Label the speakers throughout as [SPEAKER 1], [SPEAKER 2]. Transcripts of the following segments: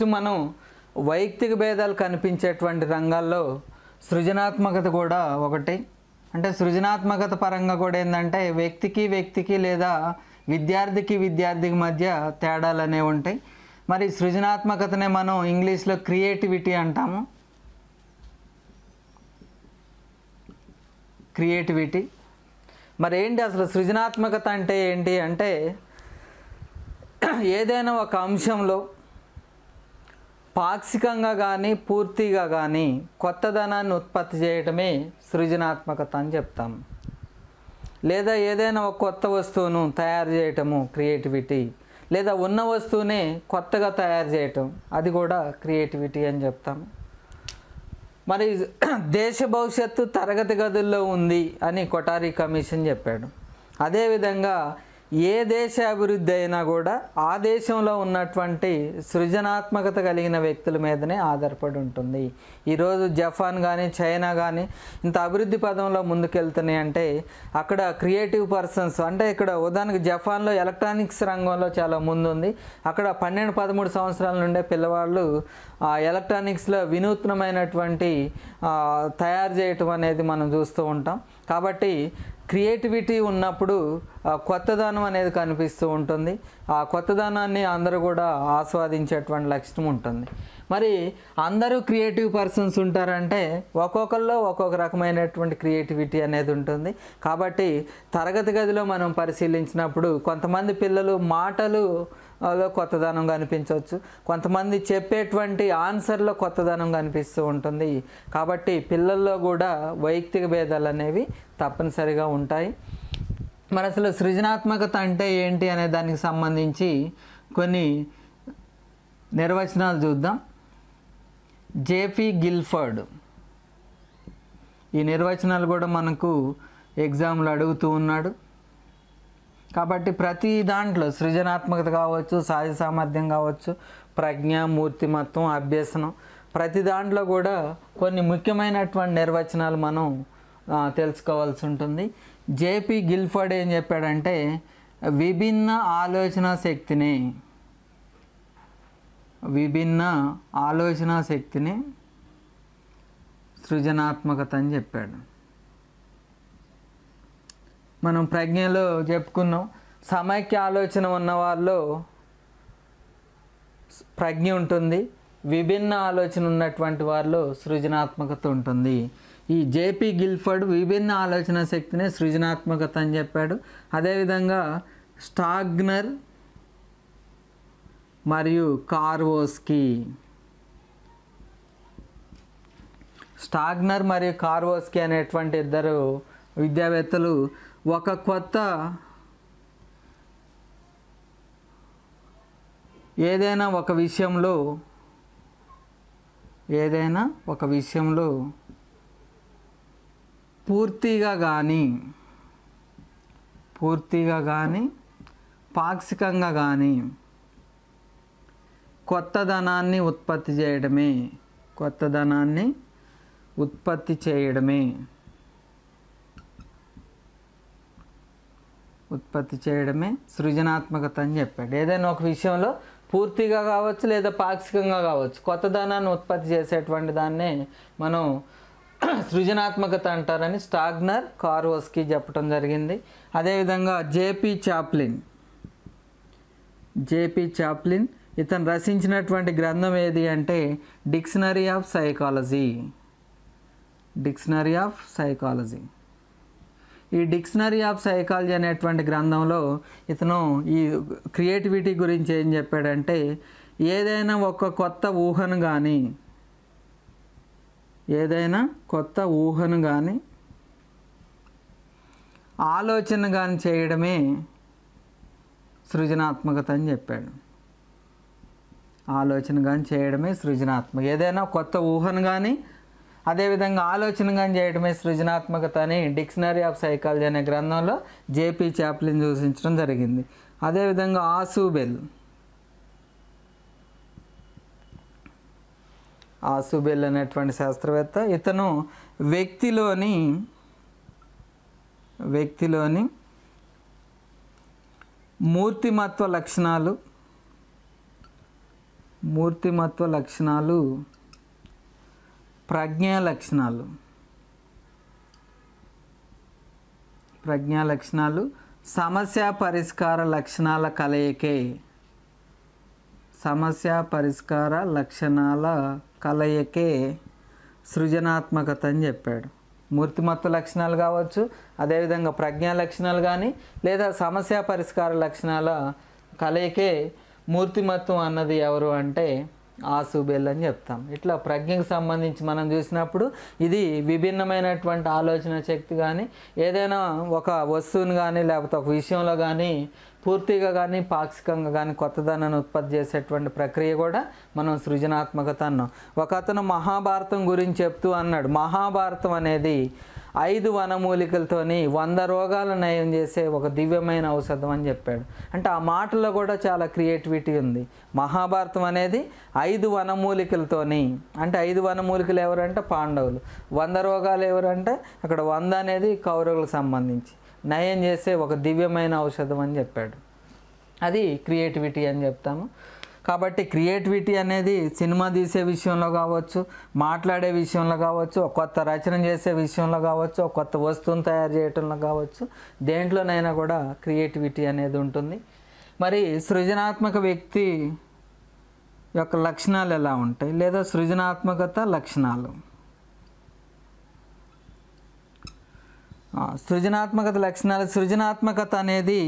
[SPEAKER 1] Next మనం వైయక్తిక భేదాలు కనిపించేటువంటి రంగాల్లో సృజనాత్మకత కూడా ఒకటి. అంటే సృజనాత్మకత పరంగా కూడా ఏంటంటే వ్యక్తికి లేదా విద్యార్థికి మధ్య తేడాలు అనేవి ఉంటాయి. మరి సృజనాత్మకతనే మనం ఇంగ్లీష్లో క్రియేటివిటీ అంటాము. క్రియేటివిటీ మరి ఏంటి అసలు సృజనాత్మకత అంటే ఏంటి అంటే ఏదైనా ఒక అంశంలో పాక్షికంగా కానీ పూర్తిగా కానీ కొత్తదనాన్ని ఉత్పత్తి చేయటమే సృజనాత్మకత అని చెప్తాము. లేదా ఏదైనా ఒక కొత్త వస్తువును తయారు చేయటము క్రియేటివిటీ, లేదా ఉన్న వస్తువునే కొత్తగా తయారు చేయటం అది కూడా క్రియేటివిటీ అని చెప్తాము. మరి దేశ భవిష్యత్తు తరగతి గదుల్లో ఉంది అని కొఠారి కమిషన్ చెప్పాడు. అదేవిధంగా ఏ దేశ అభివృద్ధి అయినా కూడా ఆ దేశంలో ఉన్నటువంటి సృజనాత్మకత కలిగిన వ్యక్తుల మీదనే ఆధారపడి ఉంటుంది. ఈరోజు జపాన్ కానీ చైనా కానీ ఇంత అభివృద్ధి పదంలో ముందుకెళ్తున్నాయి అంటే అక్కడ క్రియేటివ్ పర్సన్స్, అంటే ఇక్కడ ఉదాహరణకు జపాన్లో ఎలక్ట్రానిక్స్ రంగంలో చాలా ముందుంది. అక్కడ 12-13 సంవత్సరాల నుండే పిల్లవాళ్ళు ఎలక్ట్రానిక్స్లో వినూత్నమైనటువంటి తయారు చేయటం అనేది మనం చూస్తూ ఉంటాం. కాబట్టి క్రియేటివిటీ ఉన్నప్పుడు కొత్తదనం అనేది కనిపిస్తూ ఉంటుంది. ఆ కొత్తదనాన్ని అందరూ కూడా ఆస్వాదించేటువంటి లక్షణం ఉంటుంది. మరి అందరూ క్రియేటివ్ పర్సన్స్ ఉంటారంటే ఒక్కొక్కరిలో ఒక్కొక్క రకమైనటువంటి క్రియేటివిటీ అనేది ఉంటుంది. కాబట్టి తరగతి గదిలో మనం పరిశీలించినప్పుడు కొంతమంది పిల్లలు మాటలు లో కొత్తదనం కనిపించవచ్చు, కొంతమంది చెప్పేటువంటి ఆన్సర్లో కొత్తదనం కనిపిస్తూ ఉంటుంది. కాబట్టి పిల్లల్లో కూడా వైయక్తిక భేదాలు అనేవి తప్పనిసరిగా ఉంటాయి. మరి అసలు సృజనాత్మకత అంటే ఏంటి అనే దానికి సంబంధించి కొన్ని నిర్వచనాలు చూద్దాం. జేపీ గిల్ఫర్డ్ ఈ నిర్వచనాలు కూడా మనకు ఎగ్జామ్లో అడుగుతూ ఉన్నాడు. కాబట్టి ప్రతి దాంట్లో సృజనాత్మకత కావచ్చు, సహజ సామర్థ్యం కావచ్చు, ప్రజ్ఞ, మూర్తిమత్వం, అభ్యసనం, ప్రతి దాంట్లో కూడా కొన్ని ముఖ్యమైనటువంటి నిర్వచనాలు మనం తెలుసుకోవాల్సి ఉంటుంది. జేపీ గిల్ఫర్డ్ ఏం చెప్పాడంటే విభిన్న ఆలోచన శక్తిని సృజనాత్మకత అని చెప్పాడు. మనం ప్రజ్ఞలో చెప్పుకున్నాం, సమైక్య ఆలోచన ఉన్న వాళ్ళలో ప్రజ్ఞ ఉంటుంది, విభిన్న ఆలోచన ఉన్నటువంటి వారిలో సృజనాత్మకత ఉంటుంది. ఈ జేపీ గిల్ఫర్డ్ విభిన్న ఆలోచన శక్తిని సృజనాత్మకత అని చెప్పాడు. అదేవిధంగా స్టాగ్నర్ మరియు కార్వోస్కీ అనేటువంటి ఇద్దరు విద్యావేత్తలు ఒక కొత్త ఏదైనా ఒక విషయంలో పూర్తిగా కానీ పాక్షికంగా కానీ కొత్తదనాన్ని ఉత్పత్తి చేయడమే సృజనాత్మకత అని చెప్పాడు. ఏదైనా ఒక విషయంలో పూర్తిగా కావచ్చు లేదా పాక్షికంగా కావచ్చు కొత్తదనాన్ని ఉత్పత్తి చేసేటువంటి దాన్నే మనం సృజనాత్మకత అంటారని స్టాగ్నర్, కార్వోస్కీ చెప్పడం జరిగింది. అదేవిధంగా జేపీ చాప్లిన్ ఇతను రచించినటువంటి గ్రంథం ఏది అంటే డిక్షనరీ ఆఫ్ సైకాలజీ. ఈ డిక్షనరీ ఆఫ్ సైకాలజీ అనేటువంటి గ్రంథంలో ఇతను ఈ క్రియేటివిటీ గురించి ఏం చెప్పాడంటే ఏదైనా కొత్త ఊహను కానీ ఆలోచన కానీ చేయడమే సృజనాత్మకత అని చెప్పాడు. ఏదైనా కొత్త ఊహను కానీ అదేవిధంగా ఆలోచన కానీ చేయడమే సృజనాత్మకత అని డిక్షనరీ ఆఫ్ సైకాలజీ అనే గ్రంథంలో జేపీ చాప్లిన్ సూచించడం జరిగింది. అదేవిధంగా ఆసుబెల్ అనేటువంటి శాస్త్రవేత్త ఇతను వ్యక్తిలోని మూర్తిమత్వ లక్షణాలు మూర్తిమత్వ లక్షణాలు, ప్రజ్ఞా లక్షణాలు. ప్రజ్ఞా లక్షణాలు సమస్య పరిష్కార లక్షణాల కలయికే. సమస్య పరిష్కార లక్షణాల కలయికే సృజనాత్మకత అని చెప్పాడు. మూర్తిమత్వ లక్షణాలు కావచ్చు, అదేవిధంగా ప్రజ్ఞా లక్షణాలు కానీ, లేదా సమస్య పరిష్కార లక్షణాల కలయికే మూర్తిమత్వం అన్నది ఎవరు అంటే ఆసుబెల్ అని చెప్తాం. ఇట్లా ప్రజ్ఞకు సంబంధించి మనం చూసినప్పుడు ఇది విభిన్నమైనటువంటి ఆలోచన శక్తి కానీ, ఏదైనా ఒక వస్తువుని కానీ లేకపోతే ఒక విషయంలో కానీ పూర్తిగా కానీ పాక్షికంగా కానీ కొత్తదనాన్ని ఉత్పత్తి చేసేటువంటి ప్రక్రియ కూడా మనం సృజనాత్మకత అన్నాం. ఒక అతను మహాభారతం గురించి చెప్తూ అన్నాడు, మహాభారతం అనేది 5 వనమూలికలతోని 100 రోగాలు నయం చేసే ఒక దివ్యమైన ఔషధం అని చెప్పాడు. అంటే ఆ మాటల్లో కూడా చాలా క్రియేటివిటీ ఉంది. మహాభారతం అనేది 5 వనమూలికలతోని, అంటే 5 వనమూలికలు ఎవరంటే పాండవులు, 100 రోగాలు ఎవరంటే అక్కడ 100 అనేది కౌరవులకు సంబంధించి నయం చేసే ఒక దివ్యమైన ఔషధం అని చెప్పాడు. అది క్రియేటివిటీ అని చెప్తాము. కాబట్టి క్రియేటివిటీ అనేది సినిమా తీసే విషయంలో కావచ్చు, మాట్లాడే విషయంలో కావచ్చు, ఒక కొత్త రచన చేసే విషయంలో కావచ్చు, ఒక కొత్త వస్తువును తయారు చేయటంలో కావచ్చు, దేంట్లోనైనా కూడా క్రియేటివిటీ అనేది ఉంటుంది. మరి సృజనాత్మక వ్యక్తి యొక్క లక్షణాలు ఎలా ఉంటాయి, లేదా సృజనాత్మకత లక్షణాలు. సృజనాత్మకత లక్షణాలు. సృజనాత్మకత అనేది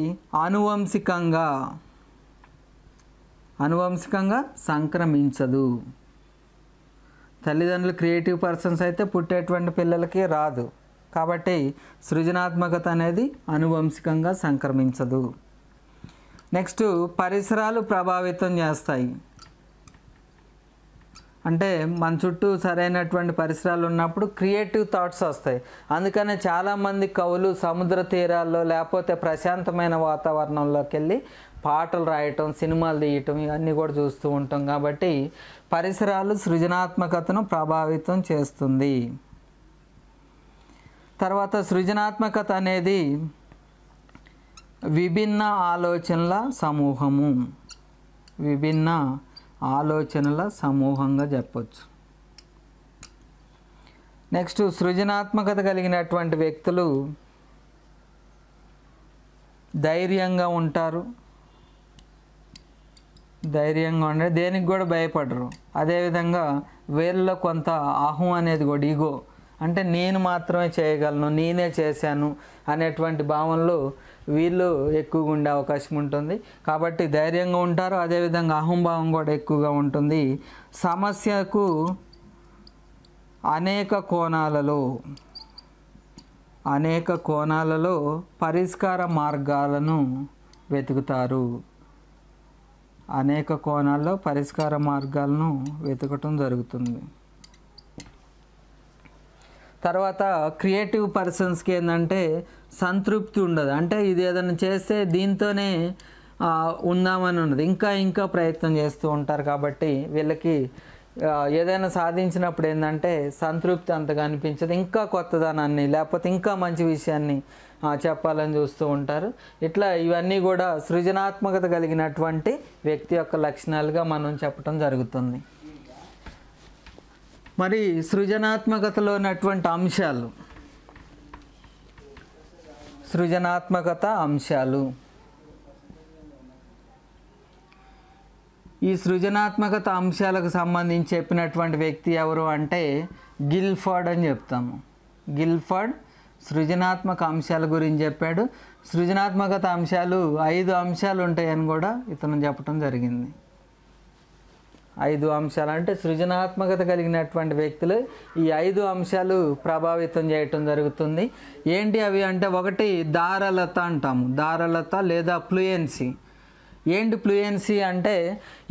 [SPEAKER 1] అనువంశికంగా సంక్రమించదు. తల్లిదండ్రులు క్రియేటివ్ పర్సన్స్ అయితే పుట్టేటువంటి పిల్లలకి రాదు. కాబట్టి సృజనాత్మకత అనేది అనువంశికంగా సంక్రమించదు. నెక్స్ట్, పరిసరాలు ప్రభావితం చేస్తాయి. అంటే మన చుట్టూ సరైనటువంటి పరిసరాలు ఉన్నప్పుడు క్రియేటివ్ థాట్స్ వస్తాయి. అందుకనే చాలామంది కవులు సముద్ర తీరాల్లో లేకపోతే ప్రశాంతమైన వాతావరణంలోకి వెళ్ళి పాటలు రాయటం, సినిమాలు తీయటం ఇవన్నీ కూడా చూస్తూ ఉంటాం. కాబట్టి పరిసరాలు సృజనాత్మకతను ప్రభావితం చేస్తుంది. తర్వాత విభిన్న ఆలోచనల సమూహంగా చెప్పొచ్చు. నెక్స్ట్, సృజనాత్మకత కలిగినటువంటి వ్యక్తులు ధైర్యంగా ఉంటారు. ధైర్యంగా ఉండే దేనికి కూడా భయపడరు. అదేవిధంగా వీళ్ళలో కొంత అహం అనేది కూడా, ఈగో అంటే నేను మాత్రమే చేయగలను, నేనే చేశాను అనేటువంటి భావనలో వీళ్ళు ఎక్కువగా ఉండే అవకాశం ఉంటుంది. కాబట్టి ధైర్యంగా ఉంటారు. అదేవిధంగా అహంభావం కూడా ఎక్కువగా ఉంటుంది. సమస్యకు అనేక కోణాలలో పరిష్కార మార్గాలను వెతుకుతారు. అనేక కోణాల్లో పరిష్కార మార్గాలను వెతకటం జరుగుతుంది. తర్వాత క్రియేటివ్ పర్సన్స్కి ఏంటంటే సంతృప్తి ఉండదు. అంటే ఇది ఏదైనా చేస్తే దీంతోనే ఉందామని ఉన్నది, ఇంకా ప్రయత్నం చేస్తూ ఉంటారు. కాబట్టి వీళ్ళకి ఏదైనా సాధించినప్పుడు ఏంటంటే సంతృప్తి అంతగా అనిపించదు. ఇంకా కొత్తదనాన్ని లేకపోతే ఇంకా మంచి విషయాన్ని చెప్పాలని చూస్తూ ఉంటారు. ఇట్లా ఇవన్నీ కూడా సృజనాత్మకత కలిగినటువంటి వ్యక్తి యొక్క లక్షణాలుగా మనం చెప్పడం జరుగుతుంది. మరి సృజనాత్మకతలో ఉన్నటువంటి అంశాలు, సృజనాత్మకత అంశాలు. ఈ సృజనాత్మకత అంశాలకు సంబంధించి చెప్పినటువంటి వ్యక్తి ఎవరు అంటే గిల్ఫర్డ్ అని చెప్తాము. గిల్ఫర్డ్ సృజనాత్మక అంశాల గురించి చెప్పాడు. సృజనాత్మకత అంశాలు 5 అంశాలు ఉంటాయని కూడా ఇతను చెప్పడం జరిగింది. 5 అంశాలు అంటే సృజనాత్మకత కలిగినటువంటి వ్యక్తులు ఈ 5 అంశాలు ప్రభావితం చేయటం జరుగుతుంది. ఏంటి అవి అంటే, ఒకటి దారలత అంటాము. దారలత లేదా ఫ్లూయెన్సీ. ఏంటి ఫ్లూయెన్సీ అంటే,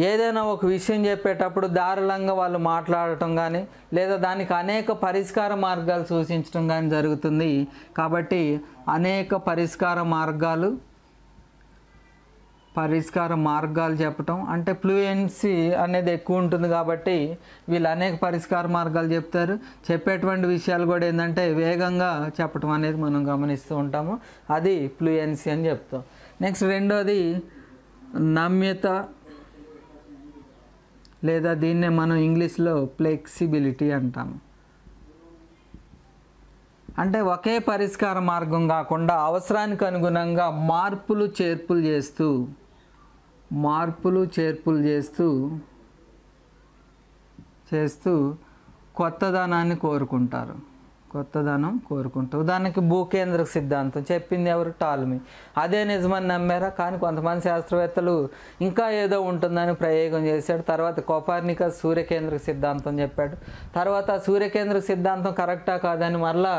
[SPEAKER 1] ఏదైనా ఒక విషయం చెప్పేటప్పుడు దారులంగా వాళ్ళు మాట్లాడటం కానీ, లేదా దానికి అనేక పరిష్కార మార్గాలు సూచించడం కానీ జరుగుతుంది. కాబట్టి అనేక పరిష్కార మార్గాలు చెప్పటం అంటే ఫ్లూయెన్సీ అనేది ఎక్కువ ఉంటుంది. కాబట్టి వీళ్ళు అనేక పరిష్కార మార్గాలు చెప్తారు. చెప్పేటువంటి విషయాలు కూడా ఏంటంటే వేగంగా చెప్పటం అనేది మనం గమనిస్తూ ఉంటాము. అది ఫ్లూయెన్సీ అని చెప్తాం. నెక్స్ట్, రెండోది నమ్యత లేదా దీన్నే మనం ఇంగ్లీష్లో ఫ్లెక్సిబిలిటీ అంటాం. అంటే ఒకే పరిష్కార మార్గం కాకుండా అవసరానికి అనుగుణంగా మార్పులు చేర్పులు చేస్తూ కొత్తదనాన్ని కోరుకుంటారు. ఉదాహరణకి భూకేంద్రక సిద్ధాంతం చెప్పింది ఎవరు? టాలమీ. అదే నిజమని నమ్మారా? కానీ కొంతమంది శాస్త్రవేత్తలు ఇంకా ఏదో ఉంటుందని ప్రయోగం చేశాడు. తర్వాత కోపర్నికస్ సూర్యకేంద్రక సిద్ధాంతం చెప్పాడు. తర్వాత సూర్యకేంద్రక సిద్ధాంతం కరెక్టా కాదని మరలా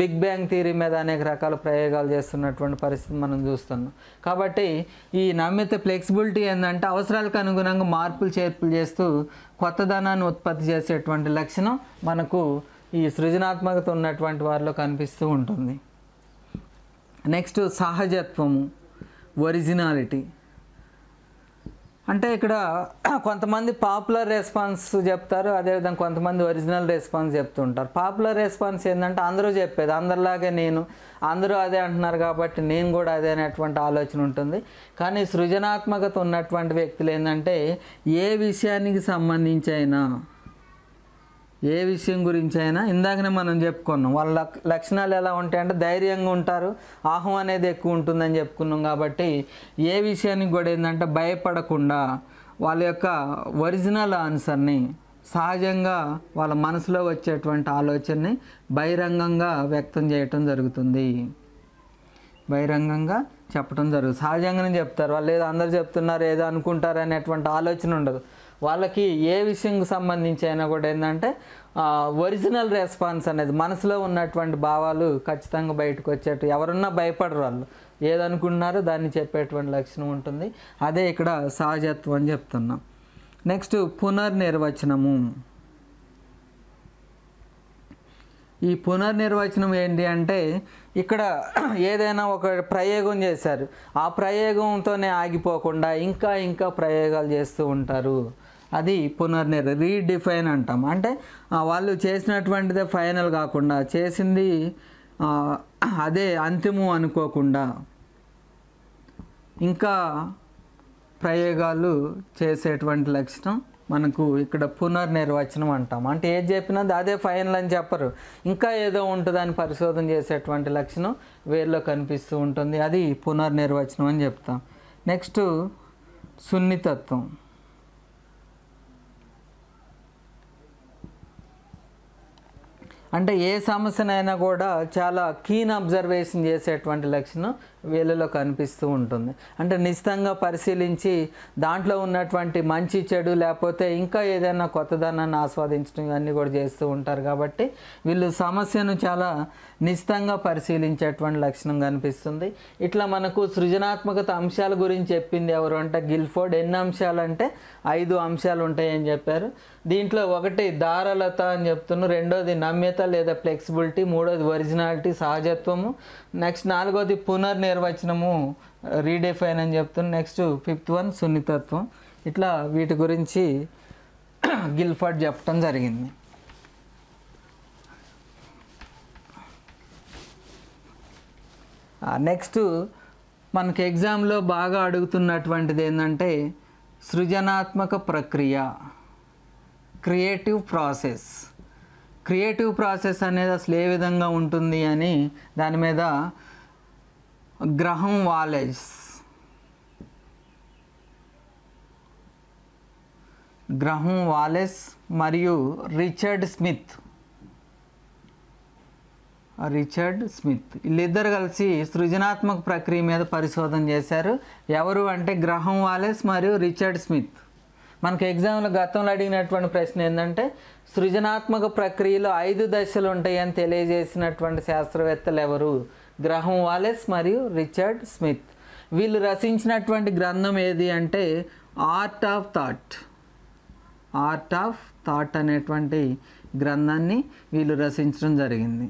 [SPEAKER 1] బిగ్ బ్యాంగ్ థియరీ మీద అనేక రకాల ప్రయోగాలు చేస్తున్నటువంటి పరిస్థితి మనం చూస్తున్నాం. కాబట్టి ఈ నమ్మితే ఫ్లెక్సిబిలిటీ ఏంటంటే అవసరాలకు అనుగుణంగా మార్పులు చేర్పులు చేస్తూ కొత్తదనాన్ని ఉత్పత్తి చేసేటువంటి లక్షణం మనకు ఈ సృజనాత్మకత ఉన్నటువంటి వారిలో కనిపిస్తూ ఉంటుంది. నెక్స్ట్ సహజత్వము, ఒరిజినాలిటీ. అంటే ఇక్కడ కొంతమంది పాపులర్ రెస్పాన్స్ చెప్తారు, అదేవిధంగా కొంతమంది ఒరిజినల్ రెస్పాన్స్ చెప్తుంటారు. పాపులర్ రెస్పాన్స్ ఏంటంటే అందరూ చెప్పేది, అందరిలాగే అందరూ అదే అంటున్నారు కాబట్టి నేను కూడా అదే అనేటువంటి ఆలోచన ఉంటుంది. కానీ సృజనాత్మకత ఉన్నటువంటి వ్యక్తులు ఏంటంటే ఏ విషయానికి సంబంధించి అయినా, ఏ విషయం గురించి అయినా ఇందాకనే మనం చెప్పుకున్నాం వాళ్ళ లక్షణాలు ఎలా ఉంటాయంటే ధైర్యంగా ఉంటారు, ఆహం అనేది ఎక్కువ ఉంటుందని చెప్పుకున్నాం. కాబట్టి ఏ విషయానికి కూడా ఏంటంటే భయపడకుండా వాళ్ళ యొక్క ఒరిజినల్ ఆన్సర్ని సహజంగా వాళ్ళ మనసులో వచ్చేటువంటి ఆలోచనని బహిరంగంగా వ్యక్తం చేయటం జరుగుతుంది. బహిరంగంగా చెప్పడం జరుగుతుంది. సహజంగానే చెప్తారు. వాళ్ళు ఏదో అందరు చెప్తున్నారు ఏదో అనుకుంటారు అనేటువంటి ఆలోచన ఉండదు. వాళ్ళకి ఏ విషయంకి సంబంధించి అయినా కూడా ఏంటంటే ఒరిజినల్ రెస్పాన్స్ అనేది మనసులో ఉన్నటువంటి భావాలు ఖచ్చితంగా బయటకు వచ్చేట్టు, ఎవరున్నా భయపడరు, వాళ్ళు ఏదనుకుంటున్నారో దాన్ని చెప్పేటువంటి లక్షణం ఉంటుంది. అదే ఇక్కడ సహజత్వం అని చెప్తున్నాం. నెక్స్ట్ పునర్నిర్వచనము. ఈ పునర్నిర్వచనం ఏంటి అంటే ఇక్కడ ఏదైనా ఒక ప్రయోగం చేశారు, ఆ ప్రయోగంతోనే ఆగిపోకుండా ఇంకా ప్రయోగాలు చేస్తూ ఉంటారు. అది రీడిఫైన్ అంటాం. అంటే వాళ్ళు చేసినటువంటిదే ఫైనల్ కాకుండా, చేసింది అదే అంతిమం అనుకోకుండా ఇంకా ప్రయోగాలు చేసేటువంటి లక్షణం మనకు ఇక్కడ పునర్నిర్వచనం అంటాం. అంటే ఏది చెప్పినది అదే ఫైనల్ అని చెప్పరు, ఇంకా ఏదో ఉంటుందని పరిశోధన చేసేటువంటి లక్షణం వీరిలో కనిపిస్తూ ఉంటుంది. అది పునర్నిర్వచనం అని చెప్తాం. నెక్స్ట్ సున్నితత్వం. అంటే ఏ సమస్యనైనా కూడా చాలా కీన్ అబ్జర్వేషన్ చేసేటువంటి లక్షణం వీళ్ళలో కనిపిస్తూ ఉంటుంది. అంటే నిశ్చితంగా పరిశీలించి దాంట్లో ఉన్నటువంటి మంచి చెడు లేకపోతే ఇంకా ఏదైనా కొత్తదనాన్ని ఆస్వాదించడం ఇవన్నీ కూడా చేస్తూ ఉంటారు. కాబట్టి వీళ్ళు సమస్యను చాలా నిశ్చితంగా పరిశీలించేటువంటి లక్షణం కనిపిస్తుంది. ఇట్లా మనకు సృజనాత్మకత అంశాల గురించి చెప్పింది ఎవరు అంటే గిల్ఫోర్డ్. ఎన్ని అంశాలు అంటే 5 అంశాలు ఉంటాయని చెప్పారు. దీంట్లో ఒకటి ధారాళత అని చెప్తున్నారు, రెండోది నమ్యత లేదా ఫ్లెక్సిబిలిటీ, మూడోది ఒరిజినాలిటీ సహజత్వము, నెక్స్ట్ 4వది పునర్నిర్వచనము రీడిఫైన్ అని చెప్తున్నారు, నెక్స్ట్ 5th వన్ సున్నితత్వం. ఇట్లా వీటి గురించి గిల్ఫర్డ్ చెప్పడం జరిగింది. నెక్స్ట్ మనకి ఎగ్జామ్లో బాగా అడుగుతున్నటువంటిది ఏంటంటే సృజనాత్మక ప్రక్రియ, క్రియేటివ్ ప్రాసెస్ అనేది అసలు ఏ విధంగా ఉంటుంది అని దాని మీద గ్రహం వాలెస్ మరియు రిచర్డ్ స్మిత్ వీళ్ళిద్దరు కలిసి సృజనాత్మక ప్రక్రియ మీద పరిశోధన చేశారు. ఎవరు అంటే గ్రహం వాలెస్ మరియు రిచర్డ్ స్మిత్. మనకు ఎగ్జామ్లో గతంలో అడిగినటువంటి ప్రశ్న ఏంటంటే సృజనాత్మక ప్రక్రియలో 5 దశలు ఉంటాయని తెలియజేసినటువంటి శాస్త్రవేత్తలు ఎవరు? గ్రహం వాలెస్ మరియు రిచర్డ్ స్మిత్. వీళ్ళు రచించినటువంటి గ్రంథం ఏది అంటే ఆర్ట్ ఆఫ్ థాట్ అనేటువంటి గ్రంథాన్ని వీళ్ళు రచించడం జరిగింది.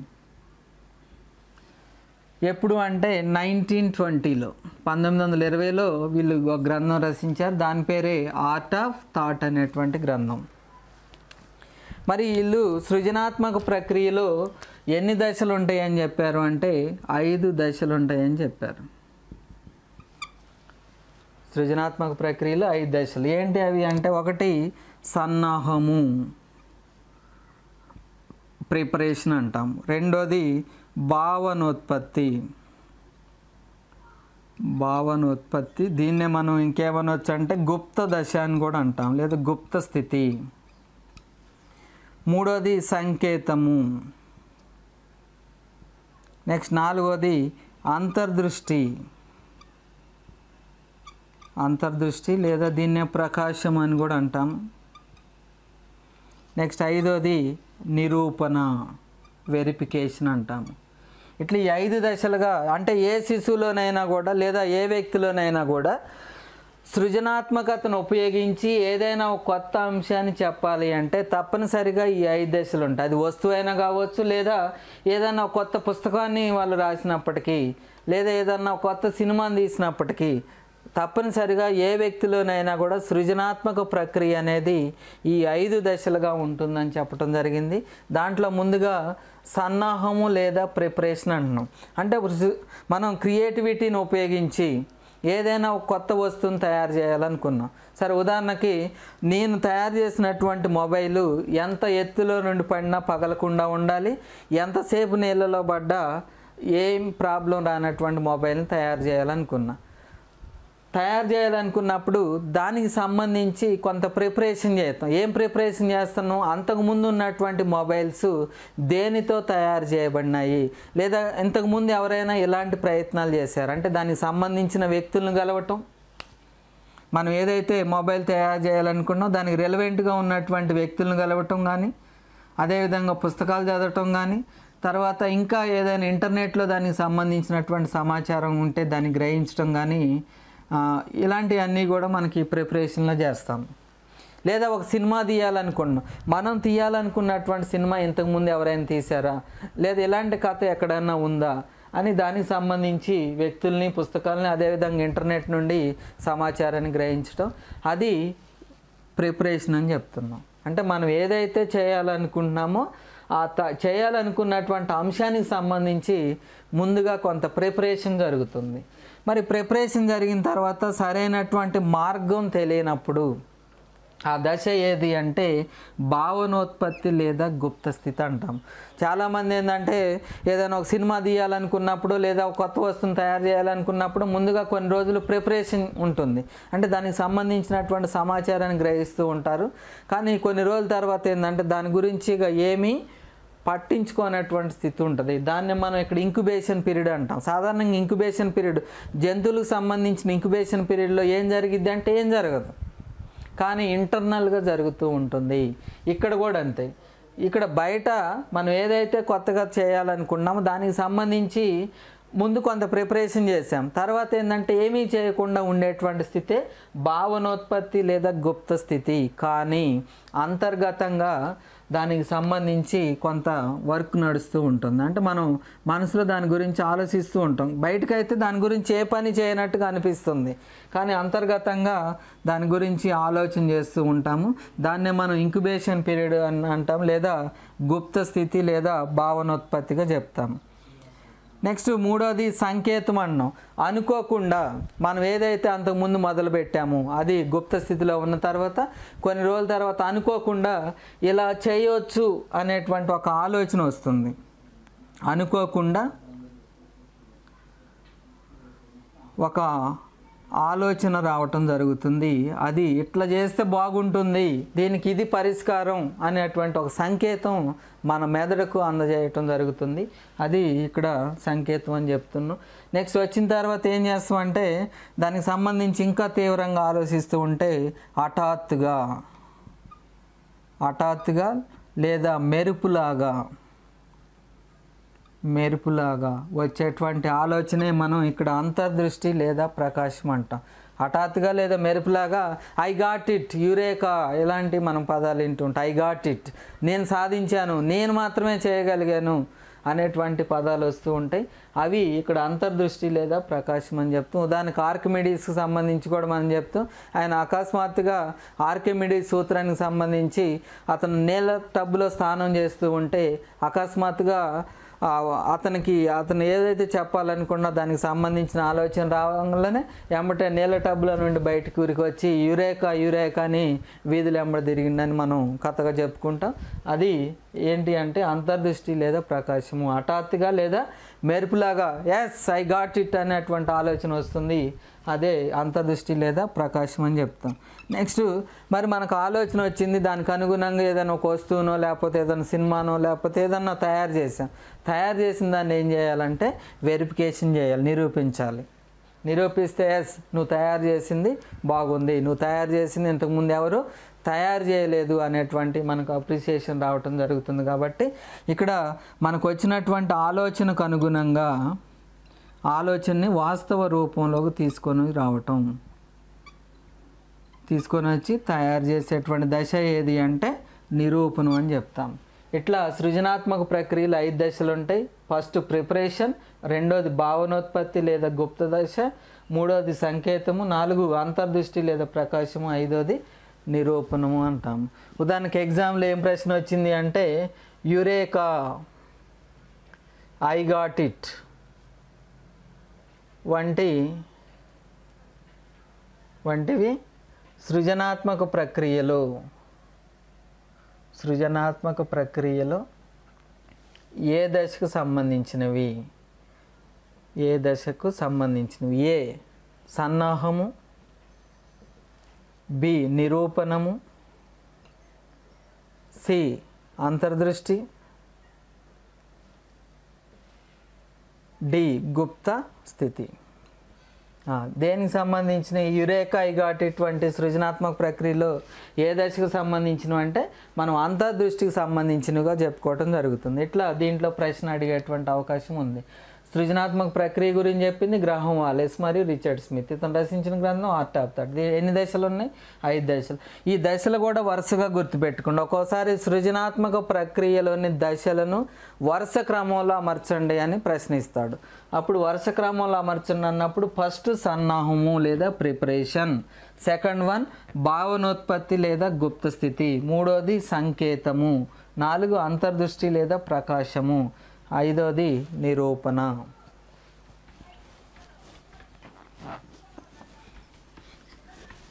[SPEAKER 1] ఎప్పుడు అంటే 1920లో 1920లో వీళ్ళు ఒక గ్రంథం రచించారు. దాని పేరే ఆర్ట్ ఆఫ్ థాట్ అనేటువంటి గ్రంథం. మరి వీళ్ళు సృజనాత్మక ప్రక్రియలో ఎన్ని దశలు ఉంటాయని చెప్పారు అంటే 5 దశలు ఉంటాయని చెప్పారు. సృజనాత్మక ప్రక్రియలో 5 దశలు ఏంటి అవి అంటే ఒకటి సన్నాహము ప్రిపరేషన్ అంటాం. రెండోది భావనోత్పత్తి. దీన్నే మనం ఇంకేమనొచ్చు అంటే గుప్త దశ అని కూడా అంటాం, లేదా గుప్త స్థితి. మూడోది సంకేతము. నెక్స్ట్ నాలుగోది అంతర్దృష్టి లేదా దీన్నే ప్రకాశం అని కూడా అంటాం. నెక్స్ట్ ఐదోది నిరూపణ, వెరిఫికేషన్ అంటాము. ఇట్లా ఈ 5 దశలుగా, అంటే ఏ శిశువులోనైనా కూడా లేదా ఏ వ్యక్తిలోనైనా కూడా సృజనాత్మకతను ఉపయోగించి ఏదైనా ఒక కొత్త అంశాన్ని చెప్పాలి అంటే తప్పనిసరిగా ఈ 5 దశలు ఉంటాయి. అది వస్తువైనా కావచ్చు, లేదా ఏదైనా కొత్త పుస్తకాన్ని వాళ్ళు రాసినప్పటికీ, లేదా ఏదన్నా కొత్త సినిమాని తీసినప్పటికీ తప్పనిసరిగా ఏ వ్యక్తిలోనైనా కూడా సృజనాత్మక ప్రక్రియ అనేది ఈ 5 దశలుగా ఉంటుందని చెప్పడం జరిగింది. దాంట్లో ముందుగా సన్నాహము లేదా ప్రిపరేషన్ అంటున్నాం. అంటే మనం క్రియేటివిటీని ఉపయోగించి ఏదైనా ఒక కొత్త వస్తువుని తయారు చేయాలనుకున్నాం. సరే, ఉదాహరణకి నేను తయారు చేసినటువంటి మొబైలు ఎంత ఎత్తులో నుండి పడినా పగలకుండా ఉండాలి, ఎంతసేపు నీళ్ళలో పడ్డా ఏం ప్రాబ్లం రానటువంటి మొబైల్ని తయారు చేయాలనుకున్నప్పుడు దానికి సంబంధించి కొంత ప్రిపరేషన్ చేస్తాం. ఏం ప్రిపరేషన్ చేస్తాను? అంతకుముందు ఉన్నటువంటి మొబైల్స్ దేనితో తయారు చేయబడినాయి, లేదా ఇంతకుముందు ఎవరైనా ఇలాంటి ప్రయత్నాలు చేశారు అంటే దానికి సంబంధించిన వ్యక్తులను కలవటం. మనం ఏదైతే మొబైల్ తయారు చేయాలనుకున్నామో దానికి రెలవెంట్గా ఉన్నటువంటి వ్యక్తులను కలవటం కానీ, అదేవిధంగా పుస్తకాలు చదవటం కానీ, తర్వాత ఇంకా ఏదైనా ఇంటర్నెట్లో దానికి సంబంధించినటువంటి సమాచారం ఉంటే దాన్ని గ్రహించడం కానీ, ఇలాంటివన్నీ కూడా మనకి ప్రిపరేషన్లో చేస్తాం. లేదా ఒక సినిమా తీయాలనుకున్నాం, మనం తీయాలనుకున్నటువంటి సినిమా ఇంతకుముందు ఎవరైనా తీశారా, లేదా ఇలాంటి కథ ఎక్కడైనా ఉందా అని దానికి సంబంధించి వ్యక్తుల్ని, పుస్తకాలని, అదేవిధంగా ఇంటర్నెట్ నుండి సమాచారాన్ని గ్రహించడం, అది ప్రిపరేషన్ అని చెప్తున్నాం. అంటే మనం ఏదైతే చేయాలనుకుంటున్నామో చేయాలనుకున్నటువంటి అంశానికి సంబంధించి ముందుగా కొంత ప్రిపరేషన్ జరుగుతుంది. మరి ప్రిపరేషన్ జరిగిన తర్వాత సరైనటువంటి మార్గం తెలియనప్పుడు ఆ దశ ఏది అంటే భావనోత్పత్తి లేదా గుప్త స్థితి అంటాం. చాలామంది ఏంటంటే ఏదైనా ఒక సినిమా తీయాలనుకున్నప్పుడు లేదా ఒక కొత్త వస్తువుని తయారు చేయాలనుకున్నప్పుడు ముందుగా కొన్ని రోజులు ప్రిపరేషన్ ఉంటుంది. అంటే దానికి సంబంధించినటువంటి సమాచారాన్ని గ్రహిస్తూ ఉంటారు. కానీ కొన్ని రోజుల తర్వాత ఏంటంటే దాని గురించి ఇక ఏమీ పట్టించుకోనటువంటి స్థితి ఉంటుంది. దాన్ని మనం ఇక్కడ ఇంక్యుబేషన్ పీరియడ్ అంటాం. సాధారణంగా ఇంక్యుబేషన్ పీరియడ్, జంతువులకు సంబంధించిన ఇంక్యుబేషన్ పీరియడ్లో ఏం జరిగిద్ది అంటే ఏం జరగదు, కానీ ఇంటర్నల్గా జరుగుతూ ఉంటుంది. ఇక్కడ కూడా అంతే. ఇక్కడ బయట మనం ఏదైతే కొత్తగా చేయాలనుకున్నామో దానికి సంబంధించి ముందు కొంత ప్రిపరేషన్ చేసాం, తర్వాత ఏంటంటే ఏమీ చేయకుండా ఉండేటువంటి స్థితే భావనోత్పత్తి లేదా గుప్త స్థితి. కానీ అంతర్గతంగా దానికి సంబంధించి కొంత వర్క్ నడుస్తూ ఉంటుంది. అంటే మనం మనసులో దాని గురించి ఆలోచిస్తూ ఉంటాం. బయటకైతే దాని గురించి ఏ పని చేయనట్టుగా అనిపిస్తుంది, కానీ అంతర్గతంగా దాని గురించి ఆలోచన చేస్తూ ఉంటాము. దాన్నే మనం ఇంక్యుబేషన్ పీరియడ్ అని అంటాం, లేదా గుప్త స్థితి లేదా భావనోత్పత్తిగా చెప్తాము. నెక్స్ట్ మూడోది సంకేతం అన్నాం. అనుకోకుండా మనం ఏదైతే అంతకుముందు మొదలు పెట్టామో అది గుప్త స్థితిలో ఉన్న తర్వాత కొన్ని రోజుల తర్వాత అనుకోకుండా ఇలా చేయొచ్చు అనేటువంటి ఒక ఆలోచన వస్తుంది. అనుకోకుండా ఒక ఆలోచన రావటం జరుగుతుంది. అది ఇట్లా చేస్తే బాగుంటుంది, దీనికి ఇది పరిష్కారం అనేటువంటి ఒక సంకేతం మన మెదడుకు అందజేయటం జరుగుతుంది. అది ఇక్కడ సంకేతం అని చెప్తున్నాం. నెక్స్ట్ వచ్చిన తర్వాత ఏం చేస్తామంటే దానికి సంబంధించి ఇంకా తీవ్రంగా ఆలోచిస్తూ ఉంటే హఠాత్తుగా లేదా మెరుపులాగా వచ్చేటువంటి ఆలోచనే మనం ఇక్కడ అంతర్దృష్టి లేదా ప్రకాశం అంటాం. హఠాత్తుగా లేదా మెరుపులాగా ఐ గాట్ ఇట్, యురేకా ఇలాంటి మనం పదాలు వింటుంటాం. ఐ గాట్ ఇట్, నేను సాధించాను, నేను మాత్రమే చేయగలిగాను అనేటువంటి పదాలు వస్తూ ఉంటాయి. అవి ఇక్కడ అంతర్దృష్టి లేదా ప్రకాశం అని చెప్తాం. ఉదాహరణకు ఆర్కిమిడీస్కి సంబంధించి కూడా మనం చెప్తాం. ఆయన అకస్మాత్తుగా ఆర్కిమిడీస్ సూత్రానికి సంబంధించి అతను నీళ్ళ టబ్బులో స్నానం చేస్తూ ఉంటే అకస్మాత్తుగా అతను ఏదైతే చెప్పాలనుకున్నా దానికి సంబంధించిన ఆలోచన రావగానే ఎమ్మటే నీళ్ళ టబ్బుల నుండి బయటకు ఊరికి వచ్చి యురేకా అని వీధులు ఎంబడి తిరిగిందని మనం కథగా చెప్పుకుంటాం. అది ఏంటి అంటే అంతర్దృష్టి లేదా ప్రకాశము. హఠాత్తుగా లేదా మెరుపులాగా ఎస్ ఐ గాట్ ఇట్ అనేటువంటి ఆలోచన వస్తుంది. అదే అంతర్దృష్టి లేదా ప్రకాశం అని చెప్తాం. నెక్స్ట్ మరి మనకు ఆలోచన వచ్చింది, దానికి అనుగుణంగా ఏదైనా ఒక వస్తువునో లేకపోతే ఏదైనా సినిమానో లేకపోతే ఏదన్నా తయారు చేసిన దాన్ని ఏం చేయాలంటే వెరిఫికేషన్ చేయాలి, నిరూపించాలి. నిరూపిస్తే ఎస్ నువ్వు తయారు చేసింది బాగుంది, నువ్వు తయారు చేసింది ఇంతకుముందు ఎవరు తయారు చేయలేదు అనేటువంటి మనకు అప్రిసియేషన్ రావటం జరుగుతుంది. కాబట్టి ఇక్కడ మనకు వచ్చినటువంటి ఆలోచనకు అనుగుణంగా ఆలోచనని వాస్తవ రూపంలోకి తీసుకొని వచ్చి తయారు చేసేటువంటి దశ ఏది అంటే నిరూపణం అని చెప్తాం. ఇట్లా సృజనాత్మక ప్రక్రియలు 5 దశలు ఉంటాయి. ఫస్ట్ ప్రిపరేషన్, రెండోది భావనోత్పత్తి లేదా గుప్త దశ, మూడోది సంకేతము, 4 అంతర్దృష్టి లేదా ప్రకాశము, 5వది నిరూపణము అంటాము. ఉదాహరణకి ఎగ్జామ్లో ఏం ప్రశ్న వచ్చింది అంటే యురేకా, ఐ గాట్ ఇట్ వంటివి సృజనాత్మక ప్రక్రియలో ఏ దశకు సంబంధించినవి? ఏ సన్నాహము, బి నిరూపణము, సి అంతర్దృష్టి, డి గుప్త స్థితి. దేనికి సంబంధించిన యురేకా ఐ గాట్ ఇటువంటి సృజనాత్మక ప్రక్రియలో ఏ దశకు సంబంధించినవి అంటే మనం అంతర్దృష్టికి సంబంధించినవిగా చెప్పుకోవటం జరుగుతుంది. ఇట్లా దీంట్లో ప్రశ్న అడిగేటువంటి అవకాశం ఉంది. సృజనాత్మక ప్రక్రియ గురించి చెప్పింది గ్రహం వాలెస్ మరియు రిచర్డ్ స్మిత్. ఇతను రచించిన గ్రంథం ఆర్ట్ ఆఫ్ థాట్. ఎన్ని దశలు ఉన్నాయి? 5 దశలు. ఈ దశలు కూడా వరుసగా గుర్తుపెట్టుకోండి. ఒక్కోసారి సృజనాత్మక ప్రక్రియలోని దశలను వరుస క్రమంలో అమర్చండి అని ప్రశ్నిస్తాడు. అప్పుడు వరుస క్రమంలో అమర్చండి అన్నప్పుడు ఫస్ట్ సన్నాహము లేదా ప్రిపరేషన్, సెకండ్ వన్ భావనోత్పత్తి లేదా గుప్త స్థితి, మూడోది సంకేతము, 4 అంతర్దృష్టి లేదా ప్రకాశము, 5వది నిరూపణ.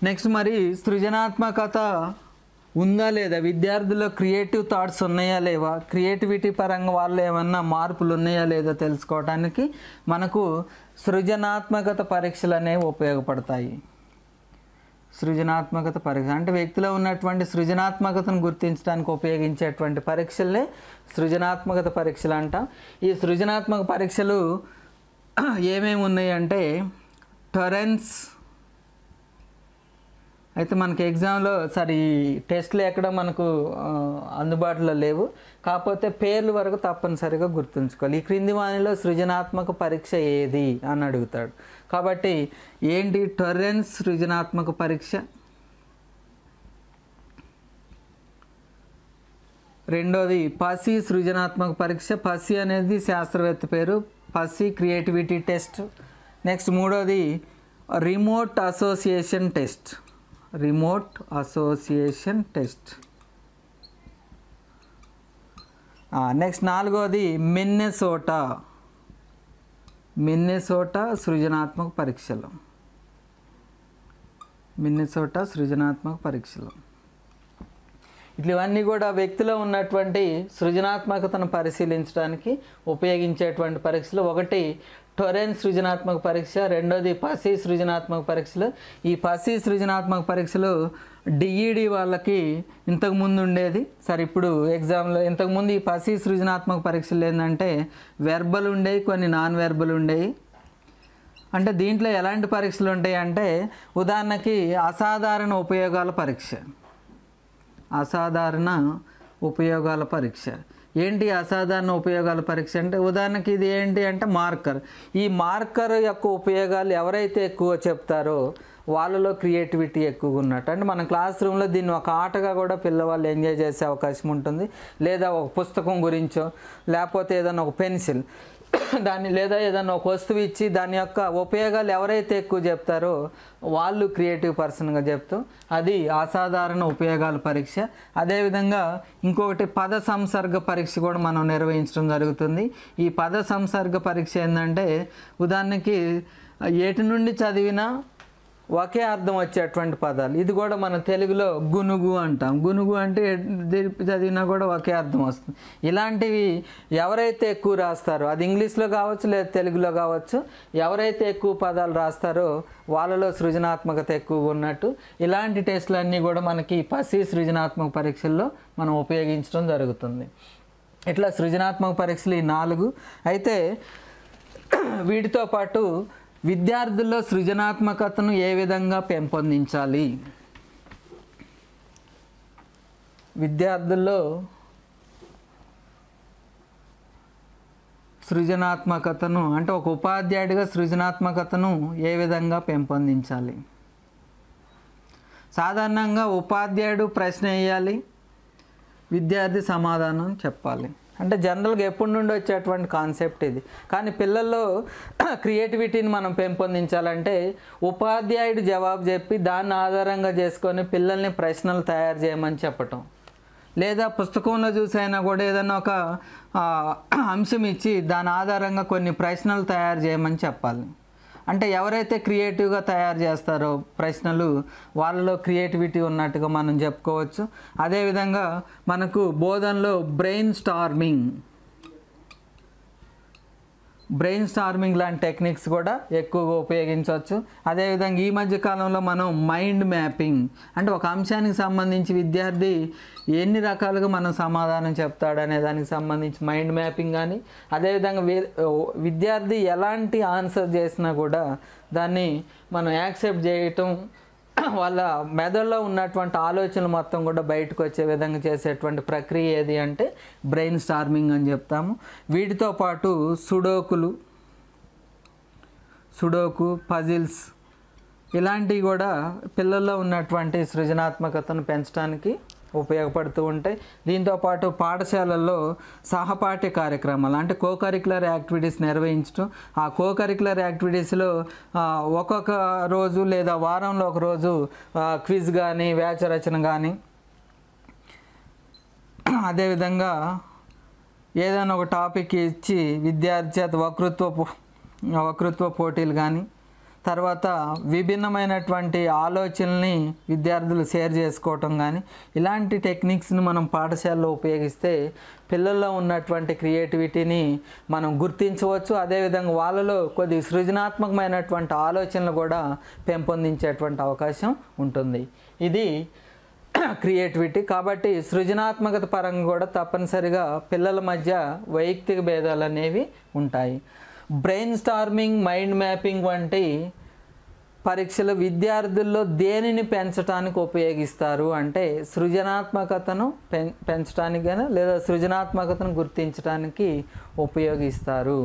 [SPEAKER 1] నెక్స్ట్ మరి సృజనాత్మకత ఉందా లేదా, విద్యార్థుల్లో క్రియేటివ్ థాట్స్ ఉన్నాయా లేవా, క్రియేటివిటీ పరంగా వాళ్ళు ఏమన్నా మార్పులు ఉన్నాయా లేదా తెలుసుకోవడానికి మనకు సృజనాత్మకత పరీక్షలు అనేవి ఉపయోగపడతాయి. సృజనాత్మకత పరీక్ష అంటే వ్యక్తిలో ఉన్నటువంటి సృజనాత్మకతను గుర్తించడానికి ఉపయోగించేటువంటి పరీక్షలే సృజనాత్మకత పరీక్షలు అంటాం. ఈ సృజనాత్మక పరీక్షలు ఏమేమి ఉన్నాయి అంటే టొరెన్స్. అయితే మనకి ఎగ్జామ్లో ఈ టెస్ట్లు ఎక్కడ మనకు అందుబాటులో లేవు, కాకపోతే పేర్లు వరకు తప్పనిసరిగా గుర్తుంచుకోవాలి. ఈ క్రింది వానిలో సృజనాత్మక పరీక్ష ఏది అని అడుగుతాడు. కాబట్టి ఏంటి టొరెన్స్ సృజనాత్మక పరీక్ష, రెండోది పసి సృజనాత్మక పరీక్ష. పసి అనేది శాస్త్రవేత్త పేరు, పసి క్రియేటివిటీ టెస్ట్. నెక్స్ట్ మూడోది రిమోట్ అసోసియేషన్ టెస్ట్. నెక్స్ట్ నాలుగోది మిన్నెసోటా సృజనాత్మక పరీక్షలు. ఇవన్నీ కూడా వ్యక్తిలో ఉన్నటువంటి సృజనాత్మకతను పరిశీలించడానికి ఉపయోగించేటువంటి పరీక్షలు. ఒకటి టొరెన్స్ సృజనాత్మక పరీక్ష, రెండోది పసి సృజనాత్మక పరీక్షలు. ఈ పసి సృజనాత్మక పరీక్షలు డిఈడి వాళ్ళకి ఇంతకుముందు ఉండేది. ఇప్పుడు ఎగ్జామ్లో ఇంతకుముందు ఈ పసి సృజనాత్మక పరీక్షలు ఏంటంటే వెర్బల్ ఉండేవి, కొన్ని నాన్ వెర్బల్ ఉండేవి. అంటే దీంట్లో ఎలాంటి పరీక్షలు ఉంటాయి అంటే ఉదాహరణకి అసాధారణ ఉపయోగాల పరీక్ష. ఏంటి అసాధారణ ఉపయోగాల పరీక్ష అంటే ఉదాహరణకి ఇది ఏంటి అంటే మార్కర్. ఈ మార్కర్ యొక్క ఉపయోగాలు ఎవరైతే ఎక్కువ చెప్తారో వాళ్ళలో క్రియేటివిటీ ఎక్కువగా ఉన్నట్టు. అంటే మన క్లాస్ రూమ్లో దీన్ని ఒక ఆటగా కూడా పిల్లవాళ్ళు ఎంజాయ్ చేసే అవకాశం ఉంటుంది. లేదా ఒక పుస్తకం గురించో లేకపోతే ఏదైనా ఒక పెన్సిల్ దాన్ని లేదా ఏదైనా ఒక వస్తువు ఇచ్చి దాని యొక్క ఉపయోగాలు ఎవరైతే ఎక్కువ చెప్తారో వాళ్ళు క్రియేటివ్ పర్సన్గా చెప్తూ అది అసాధారణ ఉపయోగాల పరీక్ష. అదేవిధంగా ఇంకొకటి పద సంసర్గ పరీక్ష కూడా మనం నిర్వహించడం జరుగుతుంది. ఈ పద సంసర్గ పరీక్ష ఏంటంటే ఉదాహరణకి ఏటి నుండి చదివినా ఒకే అర్థం వచ్చేటువంటి పదాలు. ఇది కూడా మన తెలుగులో గునుగు అంటాం. గునుగు అంటే చదివినా కూడా ఒకే అర్థం వస్తుంది. ఇలాంటివి ఎవరైతే ఎక్కువ రాస్తారో అది ఇంగ్లీష్లో కావచ్చు లేదా తెలుగులో కావచ్చు, ఎవరైతే ఎక్కువ పదాలు రాస్తారో వాళ్ళలో సృజనాత్మకత ఎక్కువగా ఉన్నట్టు. ఇలాంటి టెస్టులన్నీ కూడా మనకి పసి సృజనాత్మక పరీక్షల్లో మనం ఉపయోగించడం జరుగుతుంది. ఇట్లా సృజనాత్మక పరీక్షలు ఈ 4. అయితే వీటితో పాటు విద్యార్థుల్లో సృజనాత్మకతను ఏ విధంగా పెంపొందించాలి? విద్యార్థుల్లో సృజనాత్మకతను అంటే ఒక ఉపాధ్యాయుడిగా సృజనాత్మకతను ఏ విధంగా పెంపొందించాలి? సాధారణంగా ఉపాధ్యాయుడు ప్రశ్న వేయాలి, విద్యార్థి సమాధానం చెప్పాలి. అంటే జనరల్గా ఎప్పటి నుండి వచ్చేటువంటి కాన్సెప్ట్ ఇది. కానీ పిల్లల్లో క్రియేటివిటీని మనం పెంపొందించాలంటే ఉపాధ్యాయుడు జవాబు చెప్పి దాన్ని ఆధారంగా చేసుకొని పిల్లల్ని ప్రశ్నలు తయారు చేయమని చెప్పటం, లేదా పుస్తకంలో చూసైనా కూడా ఏదైనా ఒక అంశం ఇచ్చి దాని ఆధారంగా కొన్ని ప్రశ్నలు తయారు చేయమని చెప్పాలి. అంటే ఎవరైతే క్రియేటివ్గా తయారు చేస్తారో ప్రశ్నలు వాళ్ళలో క్రియేటివిటీ ఉన్నట్టుగా మనం చెప్పుకోవచ్చు. అదేవిధంగా మనకు బోధనలో బ్రెయిన్ స్టార్మింగ్ లాంటి టెక్నిక్స్ కూడా ఎక్కువగా ఉపయోగించవచ్చు. అదేవిధంగా ఈ మధ్య కాలంలో మనం మైండ్ మ్యాపింగ్ అంటే ఒక అంశానికి సంబంధించి విద్యార్థి ఎన్ని రకాలుగా మనం సమాధానం చెప్తాడనే దానికి సంబంధించి మైండ్ మ్యాపింగ్ కానీ, అదేవిధంగా విద్యార్థి ఎలాంటి ఆన్సర్ చేసినా కూడా దాన్ని మనం యాక్సెప్ట్ చేయటం, వాళ్ళ మెదడులో ఉన్నటువంటి ఆలోచనలు మొత్తం కూడా బయటకు వచ్చే విధంగా చేసేటువంటి ప్రక్రియ ఏది అంటే బ్రెయిన్ స్టార్మింగ్ అని చెప్తాము. వీటితో పాటు సుడోకు, పజిల్స్ ఇలాంటివి కూడా పిల్లల్లో ఉన్నటువంటి సృజనాత్మకతను పెంచడానికి ఉపయోగపడుతూ ఉంటాయి. దీంతోపాటు పాఠశాలల్లో సహపాఠ్య కార్యక్రమాలు అంటే కోకరిక్యులర్ యాక్టివిటీస్ నిర్వహించడం, ఆ కోకరిక్యులర్ యాక్టివిటీస్లో ఒక్కొక్క రోజు లేదా వారంలో ఒక రోజు క్విజ్ కానీ వ్యాసరచన కానీ, అదేవిధంగా ఏదైనా ఒక టాపిక్ ఇచ్చి విద్యార్థి చేత వక్తృత్వ పోటీలు కానీ, తర్వాత విభిన్నమైనటువంటి ఆలోచనల్ని విద్యార్థులు షేర్ చేసుకోవటం కానీ, ఇలాంటి టెక్నిక్స్ని మనం పాఠశాలలో ఉపయోగిస్తే పిల్లల్లో ఉన్నటువంటి క్రియేటివిటీని మనం గుర్తించవచ్చు. అదేవిధంగా వాళ్ళలో కొద్ది సృజనాత్మకమైనటువంటి ఆలోచనలు కూడా పెంపొందించేటువంటి అవకాశం ఉంటుంది. ఇది క్రియేటివిటీ. కాబట్టి సృజనాత్మకత పరంగా కూడా తప్పనిసరిగా పిల్లల మధ్య వైయక్తిక భేదాలు అనేవి ఉంటాయి. బ్రెయిన్ స్టార్మింగ్, మైండ్ మ్యాపింగ్ వంటి పరీక్షలు విద్యార్థుల్లో దేనిని పెంచడానికి ఉపయోగిస్తారు అంటే సృజనాత్మకతను పెంచడానికి కానీ లేదా సృజనాత్మకతను గుర్తించడానికి ఉపయోగిస్తారు.